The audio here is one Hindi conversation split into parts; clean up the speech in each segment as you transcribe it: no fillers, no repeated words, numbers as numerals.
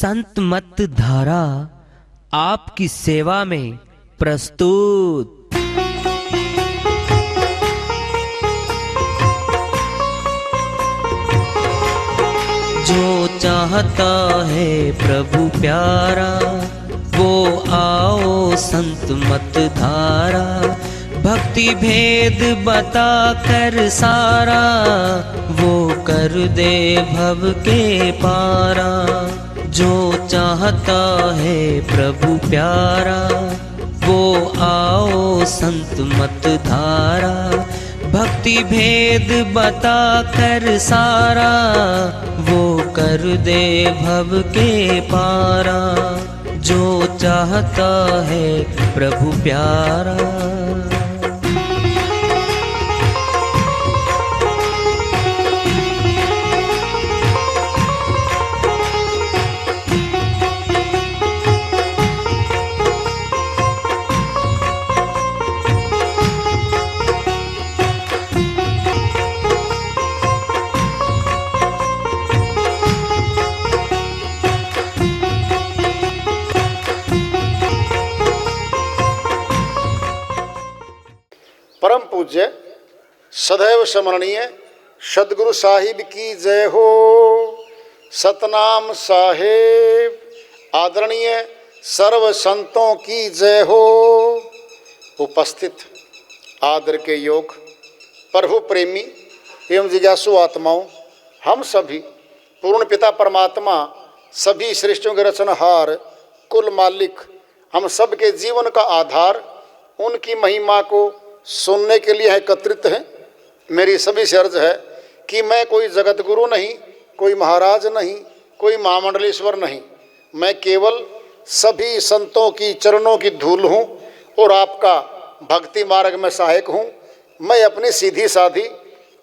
संत मत धारा आपकी सेवा में प्रस्तुत। जो चाहता है प्रभु प्यारा वो आओ संत मत धारा, भक्ति भेद बता कर सारा वो कर दे भव के पारा। जो चाहता है प्रभु प्यारा वो आओ संत मत धारा, भक्ति भेद बता कर सारा वो कर दे भव के पारा। जो चाहता है प्रभु प्यारा। परम पूज्य सदैव स्मरणीय सदगुरु साहिब की जय हो। सतनाम साहेब आदरणीय सर्व संतों की जय हो। उपस्थित आदर के योग प्रभु प्रेमी एवं जिज्ञासु आत्माओं, हम सभी पूर्ण पिता परमात्मा सभी सृष्टियों के रचनहार कुल मालिक हम सब के जीवन का आधार उनकी महिमा को सुनने के लिए एकत्रित हैं। मेरी सभी से अर्ज है कि मैं कोई जगत गुरु नहीं, कोई महाराज नहीं, कोई महामंडलेश्वर नहीं, मैं केवल सभी संतों की चरणों की धूल हूँ और आपका भक्ति मार्ग में सहायक हूँ। मैं अपनी सीधी साधी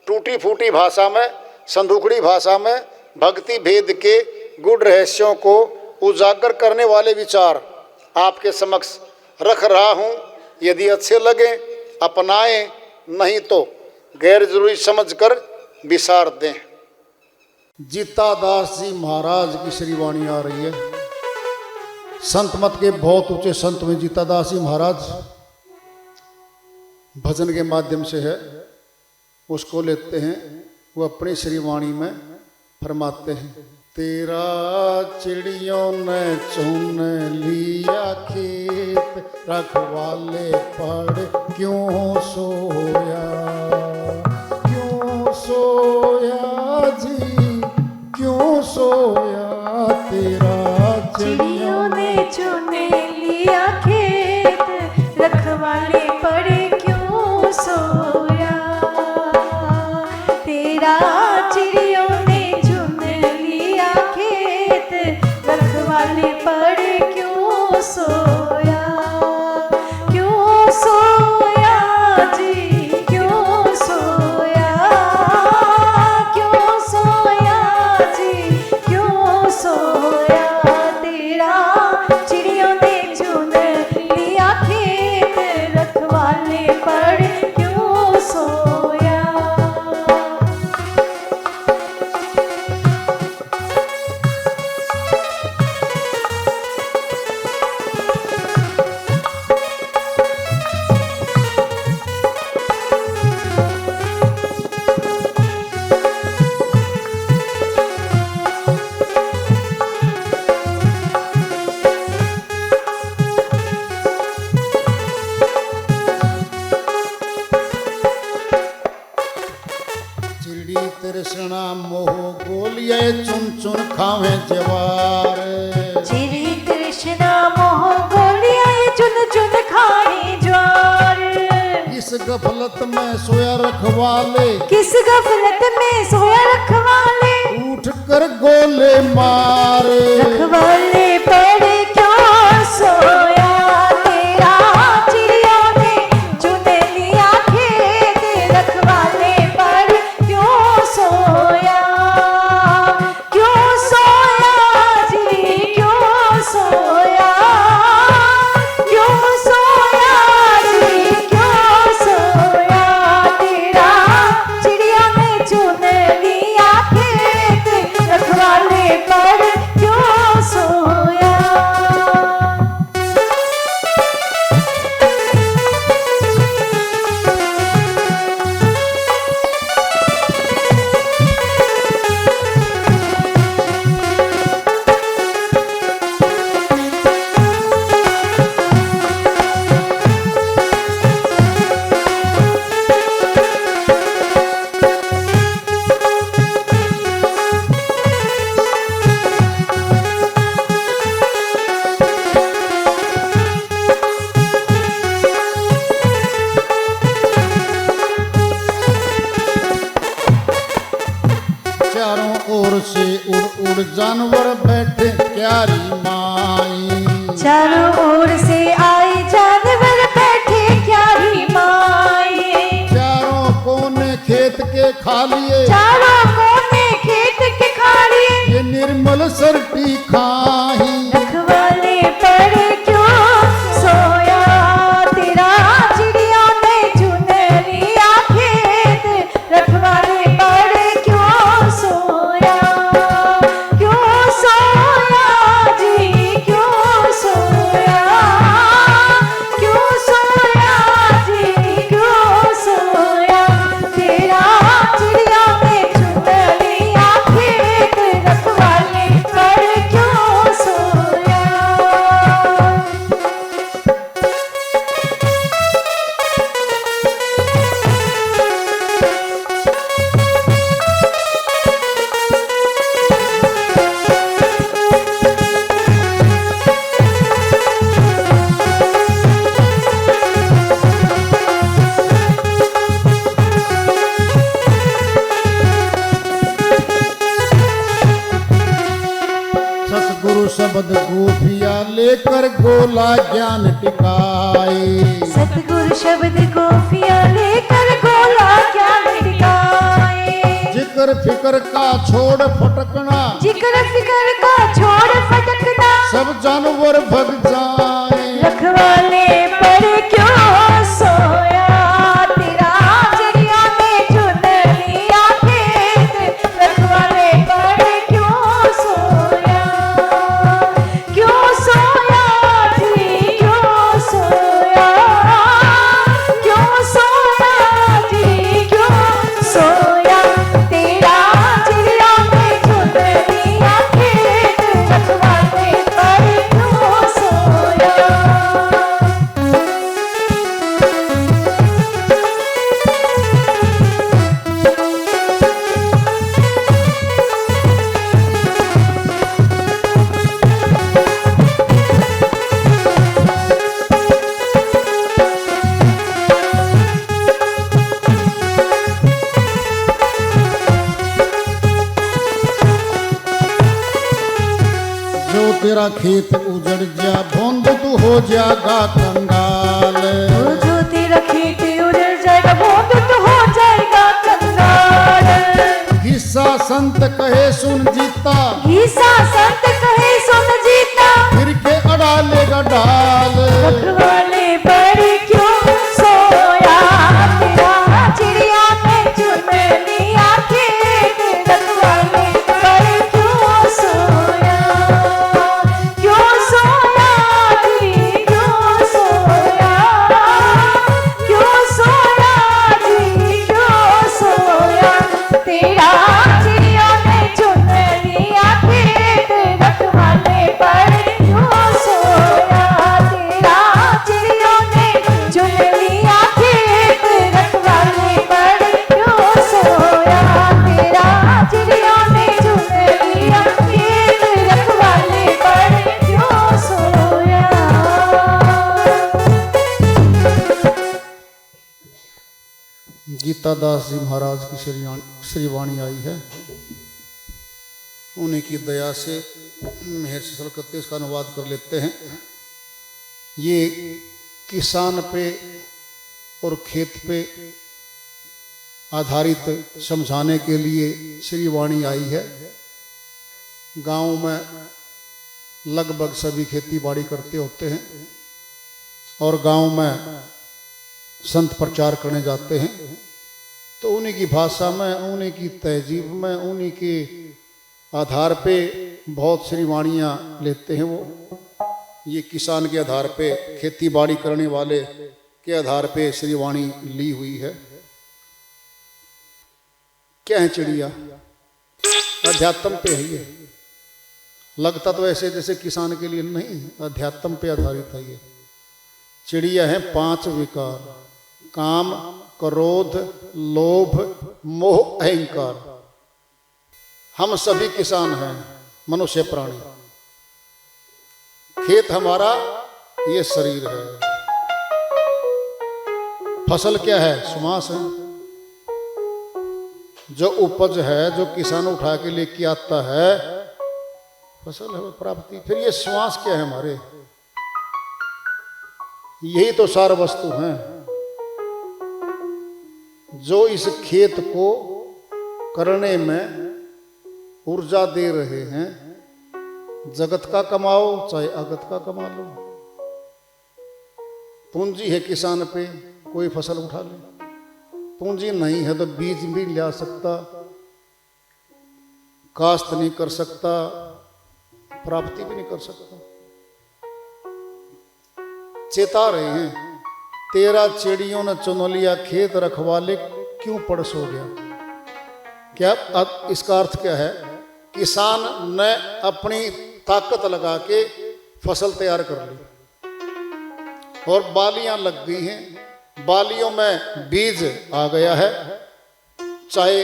टूटी फूटी भाषा में, संदूकड़ी भाषा में भक्ति भेद के गूढ़ रहस्यों को उजागर करने वाले विचार आपके समक्ष रख रहा हूँ। यदि अच्छे लगे अपनाएं, नहीं तो गैर जरूरी समझकर विसार दें। जीतादास जी महाराज की श्री वाणी आ रही है। संत मत के बहुत ऊंचे संत में जीतादास जी महाराज भजन के माध्यम से है, उसको लेते हैं। वो अपनी श्री वाणी में फरमाते हैं, तेरा चिड़ियों ने चुन लिया खेत, रखवाले पड़ क्यों सोया, क्यों सोया जी, क्यों सोया। तेरा चिड़ियों ने चुन लिया खेत, रखवाले पड़ क्यों सोया। तेरा चिड़ियों रखवाले पड़ क्यों सोया, क्यों सोया जी, क्यों सोया, क्यों सोया जी, क्यों सोया। तेरा चिड़ियों ने चुन लिया खेत, रखवाले पड़ क्यों सोया। तृष्णा मोह गोलिए चुन चुन खावे जवार। चिड़ी तृष्णा मोह गोलिए चुन चुन खाए ज्वार। इस गफलत में सोया रखवाले, किस गफलत में सोया रखवाले, उठ कर गोले मारे। रखवाले पड़ क्यों सोया। तेरा चिड़ियों ने चुन लिया खेत, रखवाले पड़ क्यों सोया, क्यों सोया जी, क्यों सोया, क्यों सोया जी, क्यों सोया। तेरा चिड़िया ने चुन लिया खेत, रखवाले पड़ चारों ओर से उड़ उड़ जानवर बैठे क्यारी माई। चारों ओर से आए जानवर बैठे क्यारी माई। चारों कोने खेत के खा लिए, चारों कोने खेत के खा लिए। ये निर्मल सरटी खाही। रखवाले पर क्यों सोया, तेरा चिड़िया ने चुन लिया खेत। रखवाले पर क्यों सोया, क्यों सोया जी, क्यों सोया, क्यों सोया जी, क्यों सोया। तेरा चिड़िया ने चुन लिया खेत। रखवाले पर क्यों सोया। सतगुरु शब्द गोफिया लेकर गोला ज्ञान टिकाए। सतगुरु शब्द गोफिया लेकर गोला ज्ञान टिकाए। जिक्र फिक्र का छोड़ फटकना, जिक्र फिक्र का छोड़ फटकना। सब जानवर भग जाए। रखवाले पर क्यों सोया, तेरा चिड़िया ने चुन लिया खेत। रखवाले पर क्यों सोया, क्यों सोया जी, क्यों सोया, क्यों सोया जी, क्यों सोया। तेरा चिड़िया ने चुन लिया खेत। रखवाले पर क्यों सोया। जो तेरा खेत उजड़ जा भोंद तू हो जागा कंगाल। जो तेरा खेत उजड़ जाएगा भोंद तो हो जाएगा कंगाल। हिस्सा संत कहे सुन जीता, ईसा संत कहे सुन जीता। फिर के अड़ा लेगा डाल। रखवाले पर क्यों सोया, तेरा चिड़िया ने चुन लिया खेत। रखवाले पर क्यों सोया, क्यों सोया जी, क्यों सोया, क्यों सोया जी, क्यों सोया। तेरा चिड़िया ने चुन लिया खेत। रखवाले पर क्यों सोया, तेरा चिड़िया ने चुन लिया खेत। रखवाले पर क्यों सोया, तेरा चिड़िया ने चुन लिया खेत। रखवाले पर क्यों सोया। गीता दास जी महाराज की श्री वाणी आई है। उन्हीं की दया से महर्षि सलकत्ते इसका अनुवाद कर लेते हैं। ये किसान पे और खेत पे आधारित समझाने के लिए श्री वाणी आई है। गांव में लगभग सभी खेती बाड़ी करते होते हैं और गांव में संत प्रचार करने जाते हैं, तो उन्हीं की भाषा में, उन्हीं की तहजीब में, उन्हीं के आधार पे बहुत सी वाणियाँ लेते हैं। वो ये किसान के आधार पे, खेती बाड़ी करने वाले के आधार पे श्री वाणी ली हुई है। क्या है चिड़िया? अध्यात्म पे है ये। लगता तो ऐसे जैसे किसान के लिए नहीं, अध्यात्म पे आधारित है ये। चिड़िया है 5 विकार: काम, क्रोध, लोभ, मोह, अहंकार। हम सभी किसान हैं, मनुष्य प्राणी। खेत हमारा ये शरीर है। फसल क्या है? सुमास है। जो उपज है, जो किसान उठा के लेके आता है, फसल है प्राप्ति। फिर ये श्वास क्या है हमारे? यही तो सार वस्तु हैं जो इस खेत को करने में ऊर्जा दे रहे हैं। जगत का कमाओ चाहे अगत का कमा लो, पूंजी है किसान पे, कोई फसल उठा ले। पूंजी नहीं है तो बीज भी ला सकता, काश्त नहीं कर सकता, प्राप्ति भी नहीं कर सकता। चेता रहे हैं, तेरा चिड़ियों ने चुन लिया खेत रखवाले, क्यों पड़स हो गया। क्या इसका अर्थ क्या है? किसान ने अपनी ताकत लगा के फसल तैयार कर ली और बालियां लग गई हैं। बालियों में बीज आ गया है, चाहे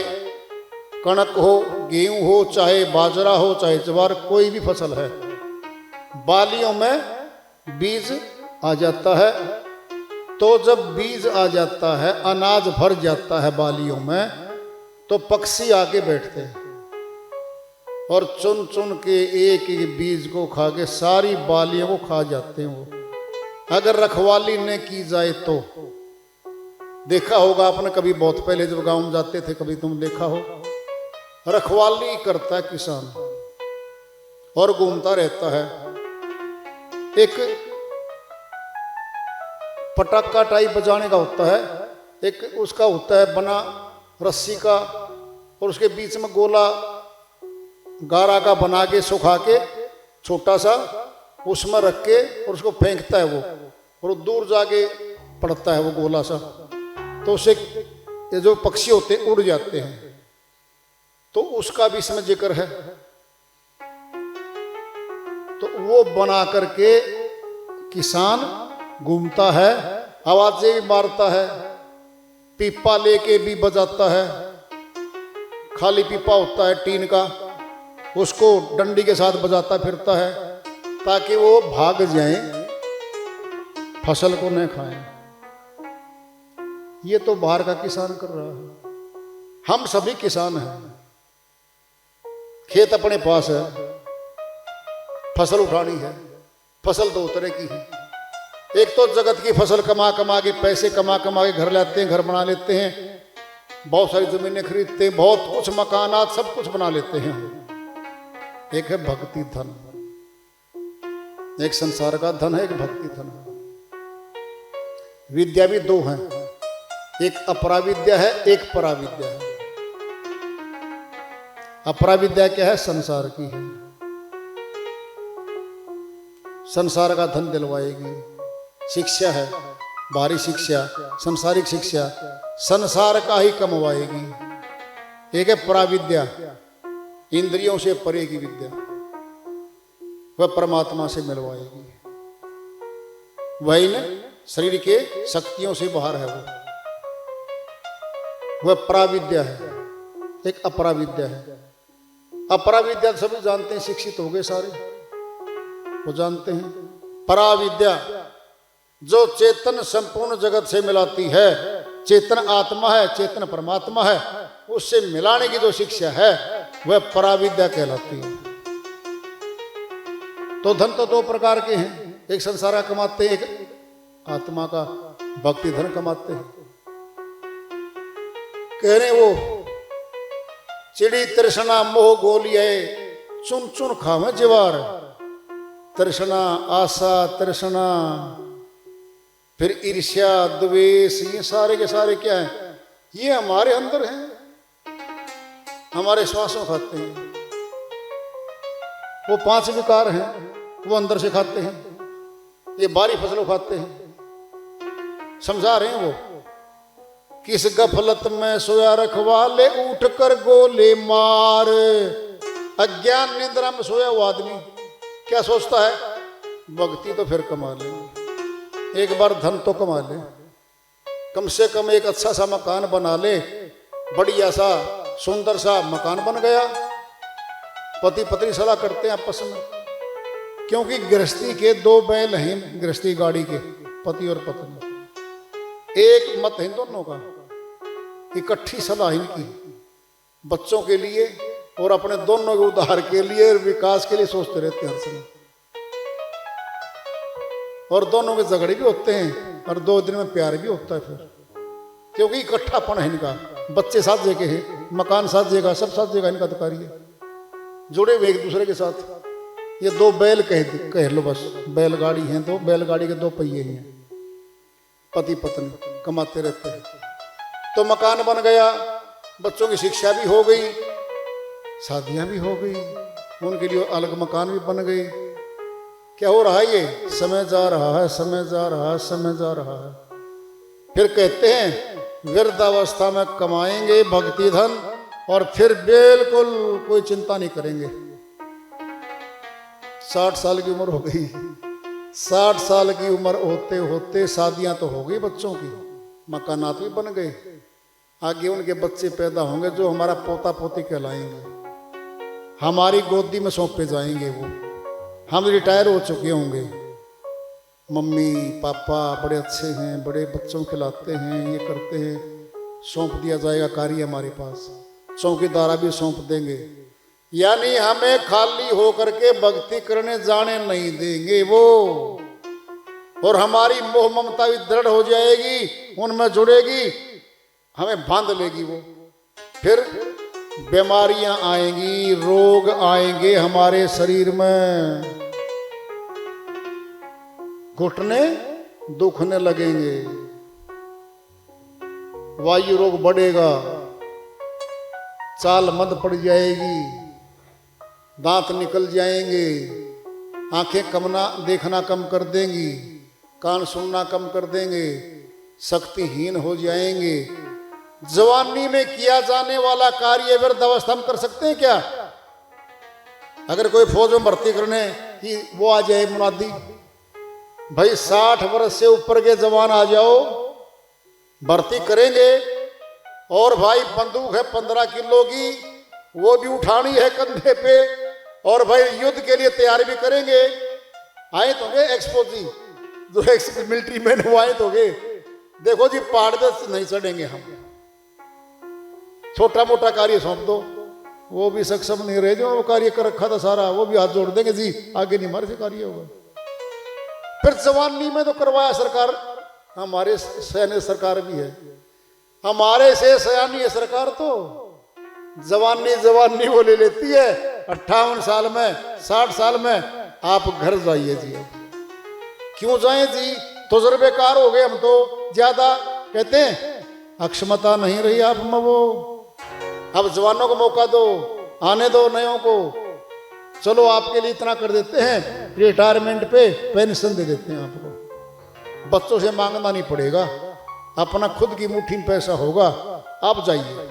कणक हो, गेहूं हो, चाहे बाजरा हो, चाहे ज्वार, कोई भी फसल है, बालियों में बीज आ जाता है। तो जब बीज आ जाता है, अनाज भर जाता है बालियों में, तो पक्षी आके बैठते हैं और चुन चुन के एक एक बीज को खा के सारी बालियों को खा जाते हैं वो। अगर रखवाली न की जाए तो, देखा होगा आपने कभी, बहुत पहले जब गांव में जाते थे, कभी तुम देखा हो, रखवाली करता है किसान और घूमता रहता है। एक पटाखा टाइप बजाने का होता है, एक उसका होता है बना रस्सी का, और उसके बीच में गोला गारा का बना के सुखा के छोटा सा उसमें रख के और उसको फेंकता है वो, और दूर जाके पड़ता है वो गोला सा, तो उसे ये जो पक्षी होते हैं उड़ जाते हैं। तो उसका भी इसमें जिक्र है। तो वो बना करके किसान घूमता है, आवाजें भी मारता है, पीपा लेके भी बजाता है। खाली पीपा होता है टीन का, उसको डंडी के साथ बजाता फिरता है ताकि वो भाग जाएं, फसल को न खाएं। ये तो बाहर का किसान कर रहा है। हम सभी किसान हैं, खेत अपने पास है, फसल उठानी है। फसल दो तरह की है, एक तो जगत की फसल कमा कमा के, पैसे कमा कमा के घर लाते हैं, घर बना लेते हैं, बहुत सारी जमीनें खरीदते हैं, बहुत कुछ मकानात सब कुछ बना लेते हैं। एक है भक्ति धन, एक संसार का धन है, एक भक्ति धन है। विद्या भी दो हैं, एक अपराविद्या है, एक पराविद्या है। अपराविद्या क्या है? संसार की है, संसार का धन दिलवाएगी। शिक्षा है, बाहरी शिक्षा, संसारिक शिक्षा, संसार का ही कमवाएगी। एक है पराविद्या, इंद्रियों से परे की विद्या, वह परमात्मा से मिलवाएगी। वही न शरीर के शक्तियों से बाहर है वह पराविद्या है। एक अपराविद्या है। अपराविद्या सभी जानते हैं, शिक्षित हो गए सारे, वो जानते हैं। पराविद्या जो चेतन संपूर्ण जगत से मिलाती है, चेतन आत्मा है, चेतन परमात्मा है, उससे मिलाने की जो शिक्षा है वह पराविद्या कहलाती है। तो धन तो दो प्रकार के हैं, एक संसार का कमाते हैं, एक आत्मा का भक्ति धन कमाते हैं। कह रहे वो चिड़ी तृष्णा मोह गोलिए चुन चुन खावे जीवार। तृष्णा, आशा, तृष्णा, फिर ईर्ष्या, द्वेष, ये सारे के सारे क्या है? ये हमारे अंदर हैं, हमारे श्वासों खाते हैं। वो 5 विकार हैं, वो अंदर से खाते हैं। ये बारी फसलों खाते हैं। समझा रहे हैं वो, किस गफलत में सोया रखवाले उठ कर गोले मार। अज्ञान निद्रा में सोया हुआ आदमी क्या सोचता है? भक्ति तो फिर कमा लेंगे, एक बार धन तो कमा ले, कम से कम एक अच्छा सा मकान बना ले, बढ़िया सा सुंदर सा मकान बन गया। पति पत्नी सलाह करते हैं आपस में, क्योंकि गृहस्थी के 2 बैल हैं, गृहस्थी गाड़ी के, पति और पत्नी। एक मत है दोनों का, इकट्ठी सलाह इनकी। बच्चों के लिए और अपने दोनों के उद्धार के लिए और विकास के लिए सोचते रहते हैं हर समय। और दोनों के झगड़े भी होते हैं और 2 दिन में प्यार भी होता है फिर, क्योंकि इकट्ठापन है इनका। बच्चे साथ जगह है, मकान साथ जगह, सब साथ जगह इनका अधिकारी है, जुड़े हुए एक दूसरे के साथ। ये 2 बैल कह लो बस, बैलगाड़ी हैं, तो बैलगाड़ी के 2 पहिए हैं, पति पत्नी कमाते रहते हैं। तो मकान बन गया, बच्चों की शिक्षा भी हो गई, शादियां भी हो गई, उनके लिए अलग मकान भी बन गए। क्या हो रहा है? ये समय जा रहा है, समय जा रहा है, समय जा रहा है। फिर कहते हैं वृद्धावस्था में कमाएंगे भक्ति धन और फिर बिल्कुल कोई चिंता नहीं करेंगे। 60 साल की उम्र हो गई, 60 साल की उम्र होते होते शादियां तो हो गई बच्चों की, मकानात भी बन गए, आगे उनके बच्चे पैदा होंगे जो हमारा पोता पोती कहलाएंगे, हमारी गोदी में सौंपे जाएंगे। वो हम रिटायर हो चुके होंगे, मम्मी पापा बड़े अच्छे हैं, बड़े बच्चों खिलाते हैं, ये करते हैं, सौंप दिया जाएगा कार्य हमारे पास, चौकीदारा भी सौंप देंगे। यानी हमें खाली होकर के भक्ति करने जाने नहीं देंगे वो, और हमारी मोह ममता भी दृढ़ हो जाएगी, उनमें जुड़ेगी, हमें बांध लेगी वो। फिर बीमारियां आएंगी, रोग आएंगे हमारे शरीर में, घुटने दुखने लगेंगे, वायु रोग बढ़ेगा, चाल मद पड़ जाएगी, दांत निकल जाएंगे, आंखें कमना देखना कम कर देंगी, कान सुनना कम कर देंगे, शक्तिहीन हो जाएंगे। जवानी में किया जाने वाला कार्य वृद्धावस्था में कर सकते हैं क्या? अगर कोई फौज में भर्ती करने की वो आ जाए मुनादी, भाई 60 वर्ष से ऊपर के जवान आ जाओ, भर्ती करेंगे, और भाई बंदूक है 15 किलो की, वो भी उठानी है कंधे पे, और भाई युद्ध के लिए तैयारी भी करेंगे। आए तो गए एक्सपो जी, जो एक्स मिलिट्री मैन वो आए तो गए, देखो जी पहाड़ पे नहीं चढ़ेंगे हम, छोटा मोटा कार्य सौंप दो, वो भी सक्षम नहीं रहे, जो वो कार्य कर रखा था सारा, वो भी हाथ जोड़ देंगे जी आगे नहीं हमारे से कार्य होगा। फिर जवानी में तो करवाया सरकार, हमारे सैन्य सरकार भी है, हमारे से सयानी है सरकार, तो जवानी जवानी वो ले लेती है 58 साल में, 60 साल में आप घर जाइए जी। क्यों जाएं जी, तजुर्बेकार हो गए हम तो ज्यादा, कहते हैं अक्षमता नहीं रही आप में वो, अब जवानों को मौका दो, आने दो नयों को, चलो आपके लिए इतना कर देते हैं, रिटायरमेंट पे पेंशन दे देते हैं आपको, बच्चों से मांगना नहीं पड़ेगा, अपना खुद की मुट्ठी में पैसा होगा, आप जाइए।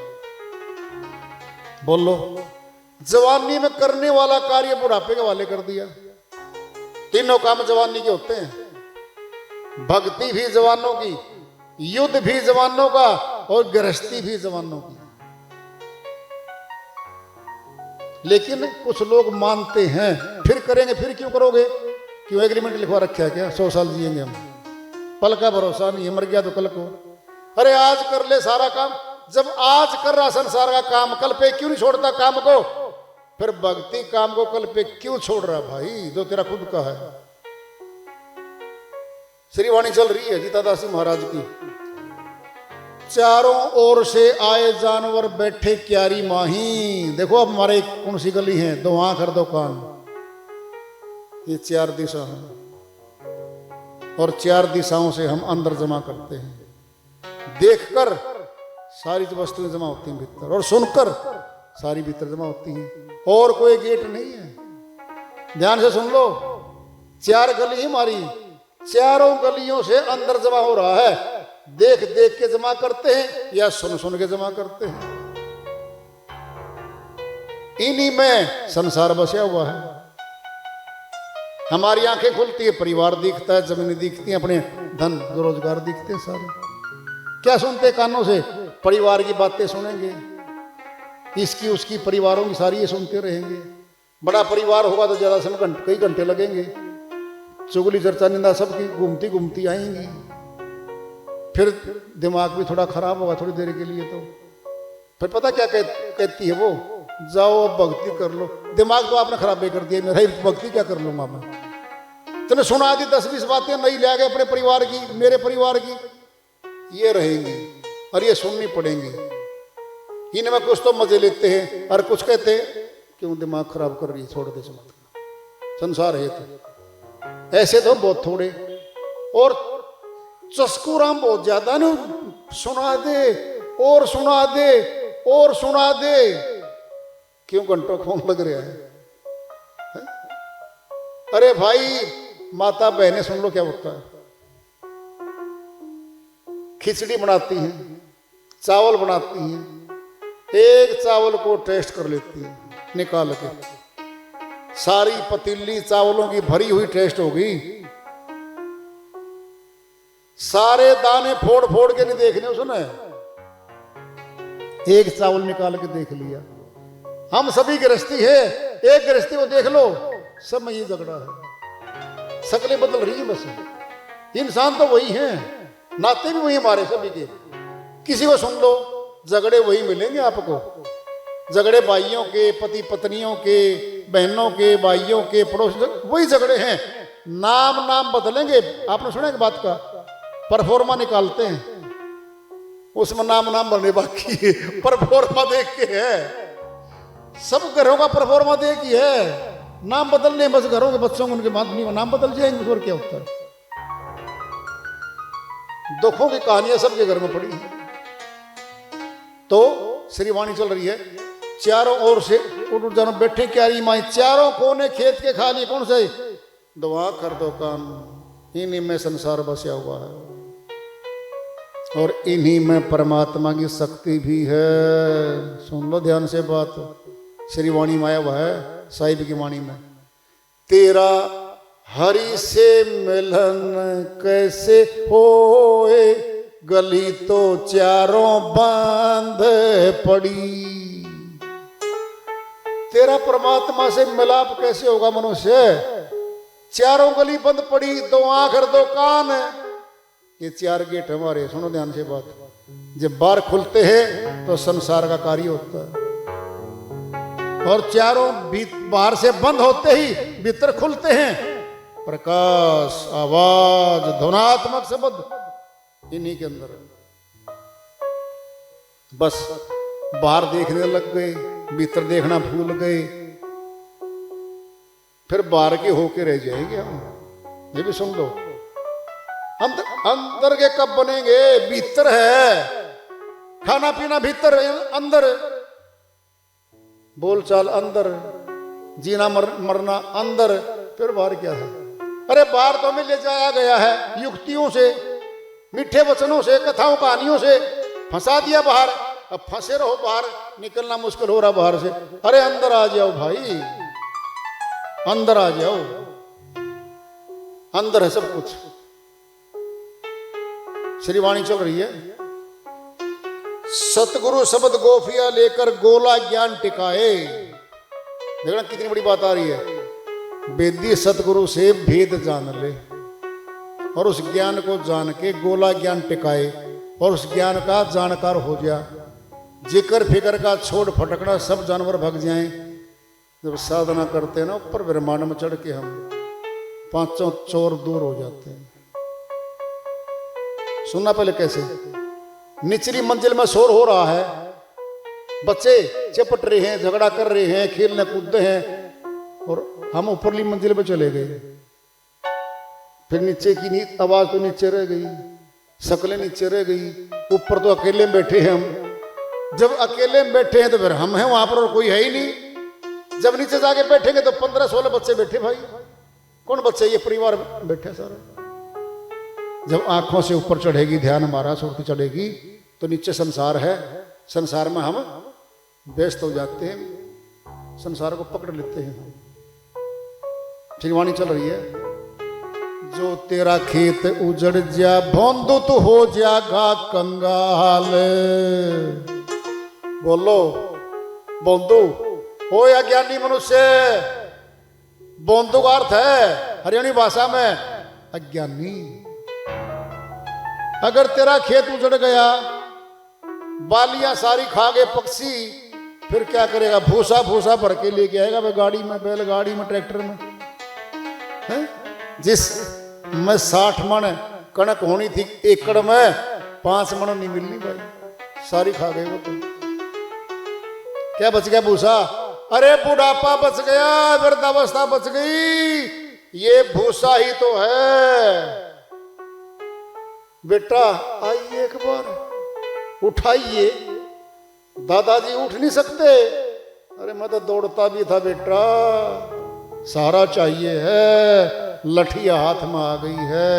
बोलो, जवानी में करने वाला कार्य बुढ़ापे के वाले कर दिया। तीनों काम जवानी के होते हैं, भक्ति भी जवानों की, युद्ध भी जवानों का, और गृहस्थी भी जवानों की। लेकिन कुछ लोग मानते हैं, फिर करेंगे, फिर क्यों करोगे, क्यों एग्रीमेंट लिखवा रखा है क्या 100 साल जिएंगे हम, पल का भरोसा नहीं है, मर गया तो कल को। अरे आज कर ले सारा काम, जब आज कर रहा संसार का काम, कल पे क्यों नहीं छोड़ता काम को? फिर भक्ति काम को कल पे क्यों छोड़ रहा भाई, जो तेरा खुद का है। श्रीवाणी चल रही है गीतादास जी महाराज की, चारों ओर से आए जानवर बैठे क्यारी माही। देखो अब हमारे कौन सी गली है, 2 आंख और 2 कान, ये 4 दिशा है, और 4 दिशाओं से हम अंदर जमा करते हैं। देखकर सारी वस्तुएं जमा होती हैं भीतर, और सुनकर सारी भीतर जमा होती हैं, और कोई गेट नहीं है। ध्यान से सुन लो, 4 गली हमारी, चारों गलियों से अंदर जमा हो रहा है। देख देख के जमा करते हैं या सुन सुन के जमा करते हैं, इन्हीं में संसार बसा हुआ है। हमारी आंखें खुलती है, परिवार दिखता है, जमीन दिखती है, अपने धन रोजगार दिखते हैं सारे। क्या सुनते कानों से? परिवार की बातें सुनेंगे, इसकी उसकी परिवारों की सारी ये सुनते रहेंगे। बड़ा परिवार होगा तो ज्यादा समय कई घंटे लगेंगे, चुगली चर्चा निंदा सबकी घूमती घूमती आएंगी, फिर दिमाग भी थोड़ा खराब होगा थोड़ी देर के लिए। तो फिर पता क्या कहती है वो, जाओ अब भक्ति कर लो। दिमाग तो आपने खराब भी कर दिया मेरा, ही भक्ति क्या कर लूंगा मैं। तूने सुना दी 10-20 बातें नहीं ले गए अपने परिवार की, मेरे परिवार की, ये रहेंगी और ये सुननी पड़ेंगी। इनमें कुछ तो मजे लेते हैं और कुछ कहते हैं क्यों दिमाग खराब कर रही है, छोड़ दे मत, संसार है तो। ऐसे तो बहुत थोड़े, और चस्कू राम बहुत ज्यादा न, सुना दे और सुना दे और सुना दे, क्यों घंटों फोन लग रहा है? अरे भाई माता बहनें सुन लो क्या होता है। खिचड़ी बनाती हैं, चावल बनाती हैं, एक चावल को टेस्ट कर लेती है निकाल के, सारी पतीली चावलों की भरी हुई टेस्ट होगी, सारे दाने फोड़ फोड़ के नहीं देखने उसने, एक चावल निकाल के देख लिया। हम सभी गृहस्थी है, एक गृहस्थी को देख लो, सब में ये झगड़ा है, शक्लें बदल रही है बस, इंसान तो वही हैं, नाते भी वही हमारे सभी के। किसी को सुन लो झगड़े वही मिलेंगे आपको, झगड़े भाइयों के, पति पत्नियों के, बहनों के, भाइयों के, पड़ोस, वही झगड़े हैं, नाम बदलेंगे। आपने सुना एक बात का, परफॉर्मा निकालते हैं उसमें नाम बनने बाकी है, परफॉर्मा देख के है, सब घरों का परफॉर्मा देख ही है, नाम बदलने बस घरों के बच्चों को उनके माध्यम नाम बदल जाएंगे, और क्या होता है। दुखों की कहानियां सबके घर में पड़ी है। तो श्री वाणी चल रही है, चारों ओर से उठ जानो बैठे क्यारी माई, चारों कोने खेत के खाली, कौन से दुआ कर दो कान, इन्हीं में संसार बसा हुआ है और इन्हीं में परमात्मा की शक्ति भी है। सुन लो ध्यान से बात, श्री वाणी माया हुआ है साहिब की वाणी में, तेरा हरि से मिलन कैसे होए, गली तो चारों बांध पड़ी। तेरा परमात्मा से मिलाप कैसे होगा मनुष्य, चारों गली बंद पड़ी, दो आंख और दो कान, ये चार गेट हमारे। सुनो ध्यान से बात, जब बार खुलते हैं तो संसार का कार्य होता है, और चारों बाहर से बंद होते ही भीतर खुलते हैं, प्रकाश, आवाज, ध्वनात्मक शब्द इन्हीं के अंदर। बस बाहर देखने लग गए, भीतर देखना भूल गए, फिर बाहर के होके रह जाएंगे हम। ये भी सुन लो, अंदर के कब बनेंगे, भीतर है, खाना पीना भीतर, अंदर बोलचाल अंदर, जीना मरना अंदर, फिर बाहर क्या है। अरे बाहर तो हमें ले जाया गया है युक्तियों से, मीठे वचनों से, कथाओं कहानियों से फंसा दिया बाहर, अब फंसे रहो बाहर, निकलना मुश्किल हो रहा बाहर से। अरे अंदर आ जाओ भाई, अंदर आ जाओ, अंदर है सब कुछ। श्री वाणी चल रही है, सतगुरु शब्द गोफिया लेकर गोला ज्ञान टिकाए। देखना कितनी बड़ी बात आ रही है, वेदी सतगुरु से भेद जान ले और उस ज्ञान को जान के गोला ज्ञान टिकाए और उस ज्ञान का जानकार हो जा। जिक्र फिक्र का छोड़ फटकना, सब जानवर भग जाएं। जब साधना करते हैं ना ऊपर ब्रह्मांड में चढ़ के, हम पांचों चोर दूर हो जाते हैं। सुनना पहले कैसे, निचली मंजिल में शोर हो रहा है, बच्चे चपट रहे हैं, झगड़ा कर रहे हैं, खेलने कूदते हैं, और हम ऊपरली मंजिल पे चले गए। फिर नीचे की आवाज तो नीचे रह गई, शक्लें नीचे रह गई, ऊपर तो अकेले में बैठे हैं हम। जब अकेले में बैठे हैं तो फिर हम हैं वहां पर और कोई है ही नहीं। जब नीचे जाके बैठेंगे तो 15-16 बच्चे बैठे, भाई कौन बच्चे, ये परिवार बैठे सारा। जब आंखों से ऊपर चढ़ेगी, ध्यान हमारा सुरती चढ़ेगी, तो नीचे संसार है, संसार में हम व्यस्त हो जाते हैं, संसार को पकड़ लेते हैं। वाणी चल रही है, जो तेरा खेत उजड़ जा भोंदू तो हो जागा कंगाल। बोलो बोंदू हो या ज्ञानी मनुष्य, बोंदू का अर्थ है हरियाणी भाषा में अज्ञानी। अगर तेरा खेत उजड़ गया बालियां सारी खा गए पक्षी, फिर क्या करेगा? भूसा भूसा भर के लेके आएगा वह गाड़ी में, बैलगाड़ी में, ट्रैक्टर में, है? जिस में 60 मन कणक होनी थी एकड़ में, 5 मन नहीं मिलनी भाई, सारी खा गए वो तो। क्या बच गया? भूसा। अरे बुढ़ापा बच गया, वृद्धावस्था बच गई, ये भूसा ही तो है। बेटा आइए एक बार, उठाइए। दादाजी उठ नहीं सकते। अरे मैं तो दौड़ता भी था बेटा, सारा चाहिए है, लठिया हाथ में आ गई है।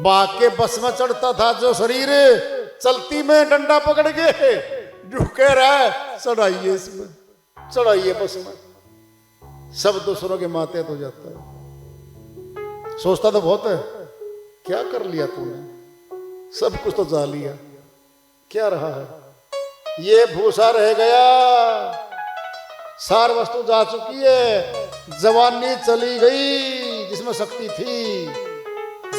बाके बस में चढ़ता था जो शरीर, चलती में डंडा पकड़ के झुके रहा, चढ़ाइए इसमें, चढ़ाइए बस में। सब दूसरों के माथे तो जाता है। सोचता तो बहुत है, क्या कर लिया तूने? सब कुछ तो जा लिया, क्या रहा है? ये भूसा रह गया, सार वस्तु जा चुकी है। जवानी चली गई जिसमें शक्ति थी,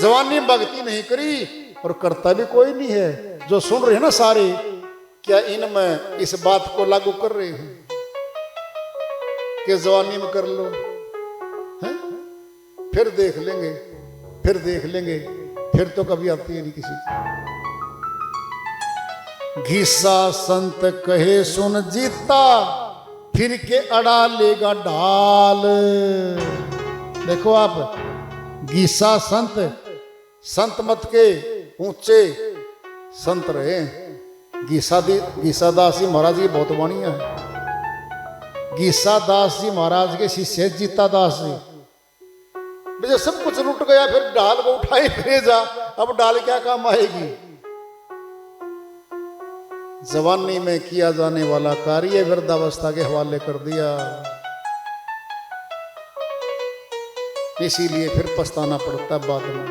जवानी भक्ति नहीं करी, और करता भी कोई नहीं है। जो सुन रहे हैं ना सारे, क्या इनमें इस बात को लागू कर रहे हैं कि जवानी में कर लो, है? फिर देख लेंगे, फिर देख लेंगे, फिर तो कभी आती है नहीं किसी की। घिसा संत कहे सुन जीता, फिर के अड़ा लेगा ढाल। देखो आप, घिसा संत, संत मत के ऊंचे संत रहे। घिसादास जी महाराज की बहुत वाणी है। घिसादास जी महाराज के शिष्य जीता दास जी। जब सब कुछ लुट गया, फिर ढाल को उठाई फिर जा, अब ढाल क्या काम आएगी? जवानी में किया जाने वाला कार्य वृद्धावस्था के हवाले कर दिया, इसीलिए फिर पछताना पड़ता बाद में।